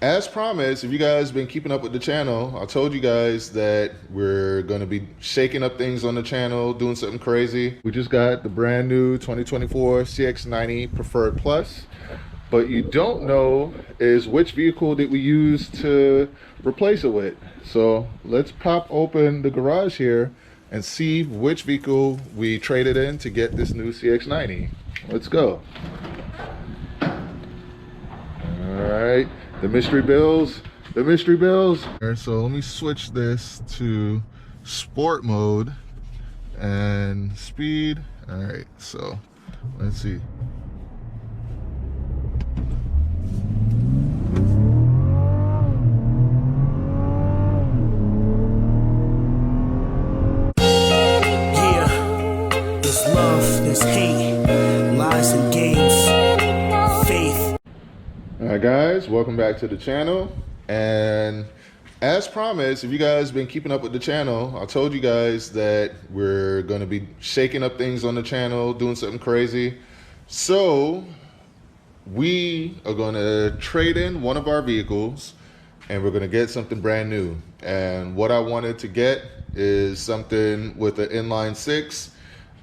As promised, if you guys been keeping up with the channel, I told you guys that we're going to be shaking up things on the channel, doing something crazy. We just got the brand new 2024 CX-90 Preferred Plus, but you don't know is which vehicle did we use to replace it with. So let's pop open the garage here and see which vehicle we traded in to get this new CX-90. Let's go. All right. The mystery bills. So let me switch this to sport mode and speed. All right, so let's see. Yeah, there's love, there's hate, lies and games, faith. All right, guys, welcome back to the channel. And as promised, if you guys been keeping up with the channel, I told you guys that we're going to be shaking up things on the channel, doing something crazy. So we are going to trade in one of our vehicles and we're going to get something brand new. And what I wanted to get is something with an inline six.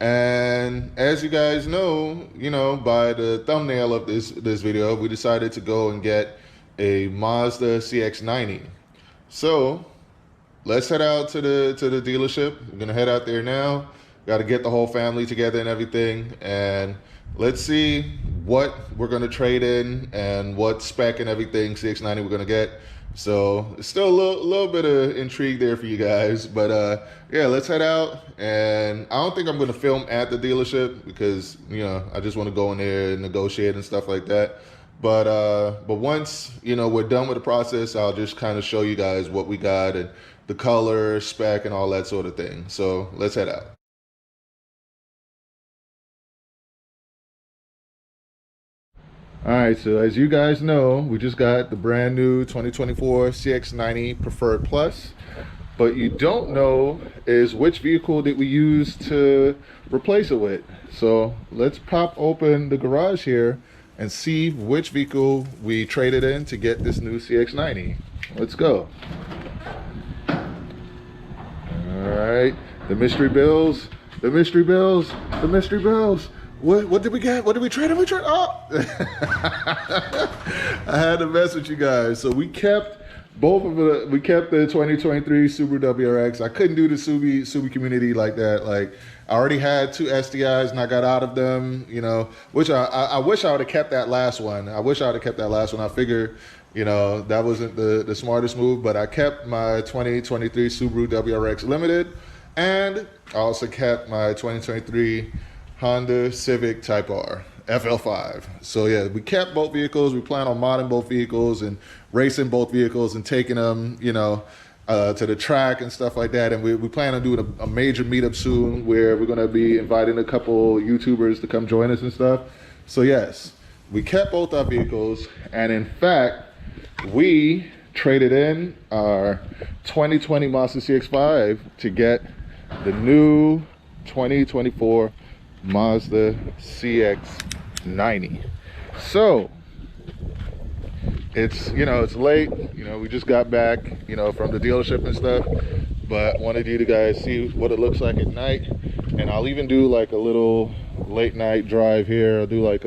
And as you guys know, by the thumbnail of this video, we decided to go and get a Mazda CX-90. So let's head out to the dealership. We're gonna head out there now. Got to get the whole family together and everything, and let's see what we're gonna trade in and what spec and everything CX-90 we're gonna get. So it's still a little bit of intrigue there for you guys, but yeah, let's head out. And I don't think I'm gonna film at the dealership because I just want to go in there and negotiate and stuff like that. But once we're done with the process, I'll just kind of show you guys what we got and the color, spec, and all that sort of thing. So let's head out. All right, so as you guys know, we just got the brand new 2024 CX-90 Preferred Plus, but you don't know is which vehicle did we use to replace it with. So let's pop open the garage here and see which vehicle we traded in to get this new CX-90. Let's go. All right, the mystery bills. What did we get? What did we trade? Oh! I had to mess with you guys. So we kept both of the. We kept the 2023 Subaru WRX. I couldn't do the Subi community like that. Like I already had two STIs and I got out of them. Which I wish I would have kept that last one. I figured that wasn't the smartest move, but I kept my 2023 Subaru WRX Limited, and I also kept my 2023 Honda Civic Type R FL5. So yeah, we kept both vehicles. We plan on modding both vehicles and racing both vehicles and taking them, to the track and stuff like that. And we plan on doing a major meetup soon where we're going to be inviting a couple YouTubers to come join us and stuff. So yes, we kept both our vehicles, and in fact, we traded in our 2020 Mazda CX-5 to get the new 2024 Mazda CX-90. So it's it's late, we just got back from the dealership and stuff, but wanted you to guys see what it looks like at night. And I'll even do like a little late night drive here. I'll do like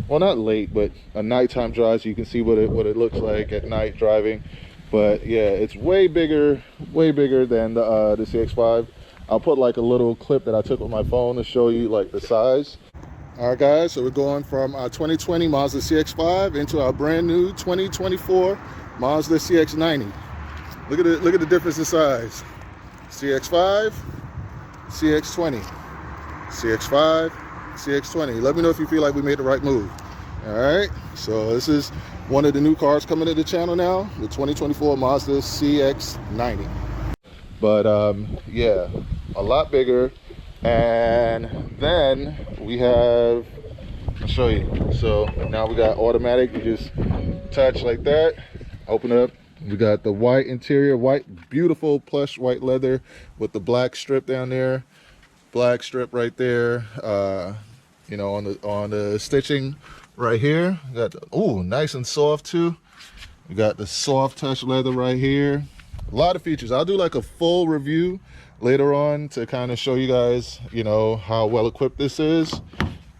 not late, but a nighttime drive so you can see what it looks like at night driving. But yeah, it's way bigger than the CX-5. I'll put like a little clip that I took with my phone to show you like the size. All right, guys, so we're going from our 2020 Mazda CX-5 into our brand new 2024 Mazda CX-90. Look at the difference in size. CX-5, CX-20, CX-5, CX-20. Let me know if you feel like we made the right move. All right, so this is one of the new cars coming to the channel now, the 2024 Mazda CX-90. But yeah, a lot bigger. And then we have, I'll show you. So now we got automatic. You just touch like that, open up. We got the white interior, beautiful plush white leather with the black strip down there, black strip right there. On the stitching right here. Got nice and soft too. We got the soft touch leather right here. A lot of features. I'll do like a full review later on to kind of show you guys, you know, how well equipped this is.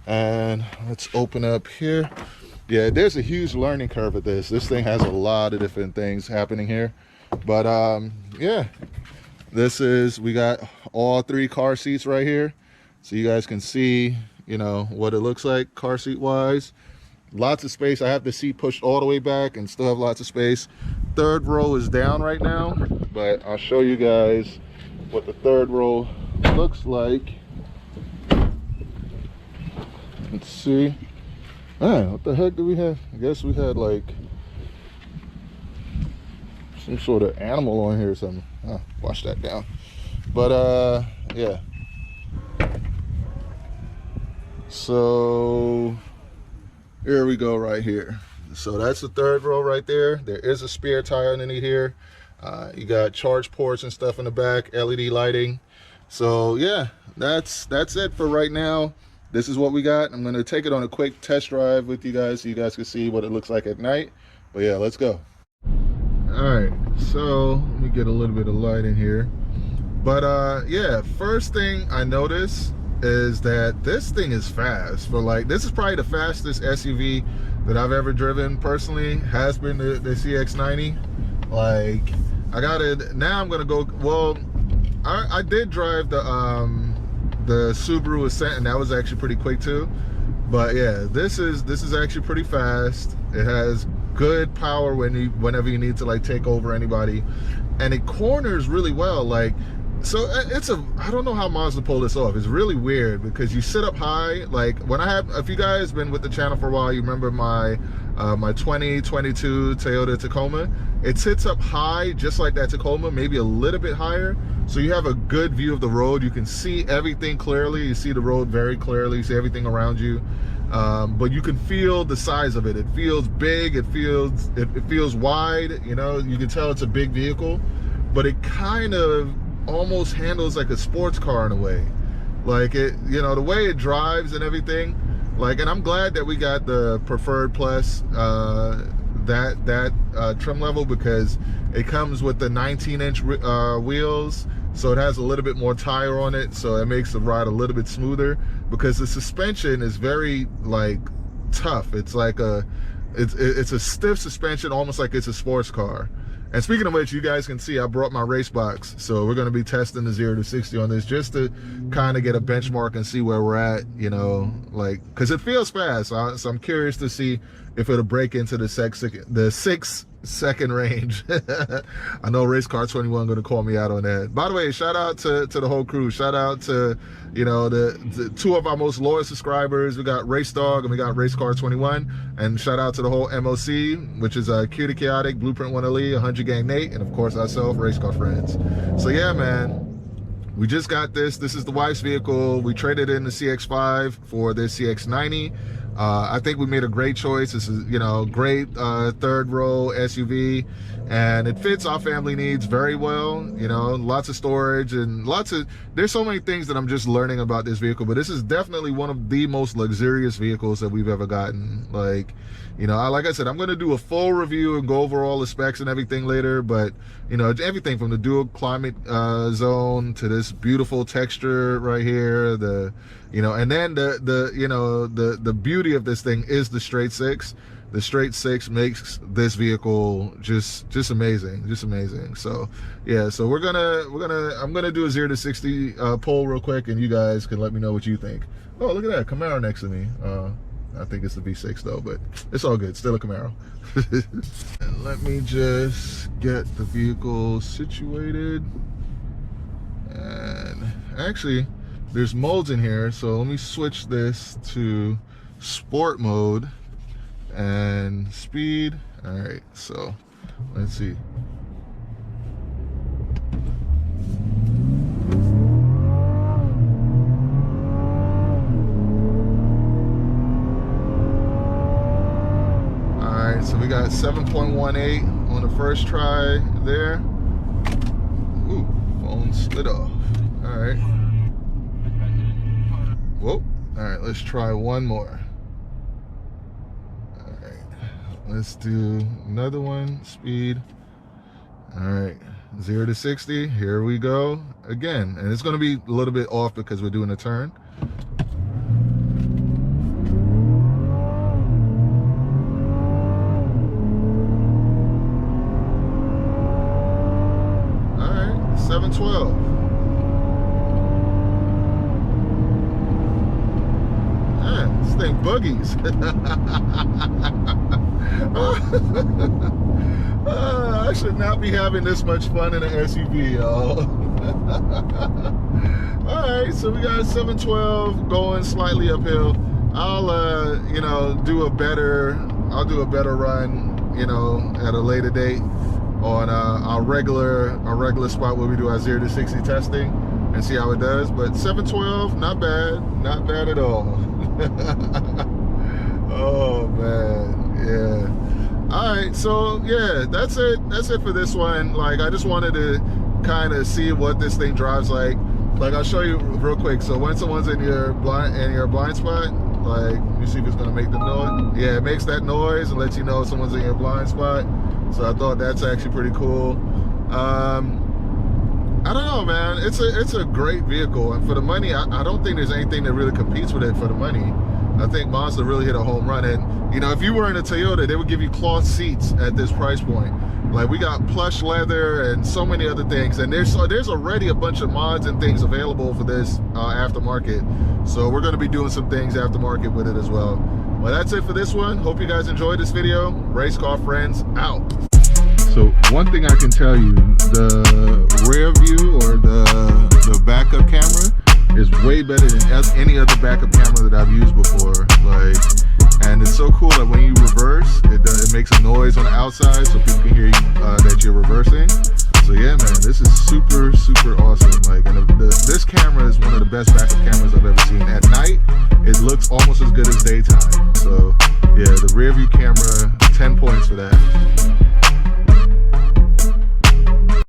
And let's open up here. Yeah, there's a huge learning curve with this. This thing has a lot of different things happening here. But yeah, we got all 3 car seats right here. So you guys can see, you know, what it looks like car seat wise. Lots of space. I have the seat pushed all the way back and still have lots of space. 3rd row is down right now, but I'll show you guys what the 3rd row looks like. Let's see. Man, what the heck do we have? I guess we had like some sort of animal on here or something. Wash that down. But yeah. So here we go right here. So that's the 3rd row right there. There is a spare tire underneath here. You got charge ports and stuff in the back, LED lighting. So yeah, that's it for right now. This is what we got. I'm gonna take it on a quick test drive with you guys so you guys can see what it looks like at night. But yeah, let's go. All right, so let me get a little bit of light in here. But yeah, first thing I noticed is that this thing is fast. For like, this is probably the fastest SUV that I've ever driven personally, has been the CX-90. Like, I got it, now I'm gonna go, well, I did drive the Subaru Ascent, and that was actually pretty quick too. But yeah, this is actually pretty fast. It has good power whenever you need to like take over anybody, and it corners really well. Like, so I don't know how Mazda pulled this off. It's really weird because you sit up high. Like when if you guys been with the channel for a while, you remember my 2022 Toyota Tacoma. It sits up high just like that Tacoma, maybe a little bit higher. So you have a good view of the road. You can see everything clearly. You see the road very clearly. You see everything around you. But you can feel the size of it. It feels big. It feels wide. You know, you can tell it's a big vehicle, but it kind of almost handles like a sports car in a way. Like it, you know, the way it drives and everything. Like, and I'm glad that we got the Preferred Plus trim level, because it comes with the 19-inch wheels, so it has a little bit more tire on it, so it makes the ride a little bit smoother, because the suspension is very like tough. It's like it's a stiff suspension, almost like it's a sports car. And speaking of which, you guys can see I brought my race box, so we're going to be testing the 0 to 60 on this just to kind of get a benchmark and see where we're at, you know, like, because it feels fast. So I'm curious to see if it'll break into the 6-second range. I know Race Car 21 going to call me out on that. By the way, shout out to the whole crew. Shout out to, you know, the 2 of our most loyal subscribers. We got Race Dog and we got Race Car 21. And shout out to the whole MOC, which is Cutie Chaotic, Blueprint 1 Elite, 100 Gang Nate, and of course ourselves, Race Car Friends. So yeah, man. We just got this. This is the wife's vehicle. We traded in the CX-5 for this CX-90. I think we made a great choice. This is, you know, great 3rd row SUV, and it fits our family needs very well. You know, lots of storage and there's so many things that I'm just learning about this vehicle, but this is definitely one of the most luxurious vehicles that we've ever gotten. Like, you know, like I said, I'm going to do a full review and go over all the specs and everything later, but you know, everything from the dual climate zone to this beautiful texture right here, you know, and then the beauty of this thing is the straight 6. The straight 6 makes this vehicle just amazing. So yeah, so I'm gonna do a 0 to 60 poll real quick, and you guys can let me know what you think. Oh, look at that Camaro next to me. I think it's the V6 though, but it's all good. Still a Camaro. And let me just get the vehicle situated. And actually, there's modes in here, so let me switch this to sport mode and speed. All right, so let's see. All right, so we got 7.18 on the first try there. Ooh, phone slid off. All right. Whoa. All right, let's try one more. All right. let's do another one. Speed. All right, 0 to 60. Here we go again, and it's going to be a little bit off because we're doing a turn. All right, 712. Man, this thing buggies. I should not be having this much fun in an SUV, y'all. All right, so we got 712 going slightly uphill. I'll you know, do a better run, you know, at a later date on our regular spot where we do our 0 to 60 testing and see how it does. But 712, not bad at all. Oh man, yeah. All right, so yeah, that's it for this one. Like, I just wanted to kind of see what this thing drives like. Like, I'll show you real quick. So when someone's in your blind spot, like, you see if it's gonna make the noise. Yeah, it makes that noise and lets you know someone's in your blind spot. So I thought that's actually pretty cool. I don't know, man. It's a great vehicle, and for the money, I don't think there's anything that really competes with it for the money. I think Mazda really hit a home run. And you know, if you were in a Toyota, they would give you cloth seats at this price point. Like, we got plush leather and so many other things, and there's already a bunch of mods and things available for this aftermarket. So we're going to be doing some things aftermarket with it as well. Well, that's it for this one. Hope you guys enjoyed this video. Race Car Friends out. So one thing I can tell you, the rear view or the backup camera is way better than any other backup camera that I've used before. Like, and it's so cool that when you reverse, it makes a noise on the outside so people can hear you that you're reversing. So yeah, man, this is super awesome. Like, and this camera is one of the best backup cameras I've ever seen. At night, it looks almost as good as daytime. So yeah, the rear view camera, 10 points for that.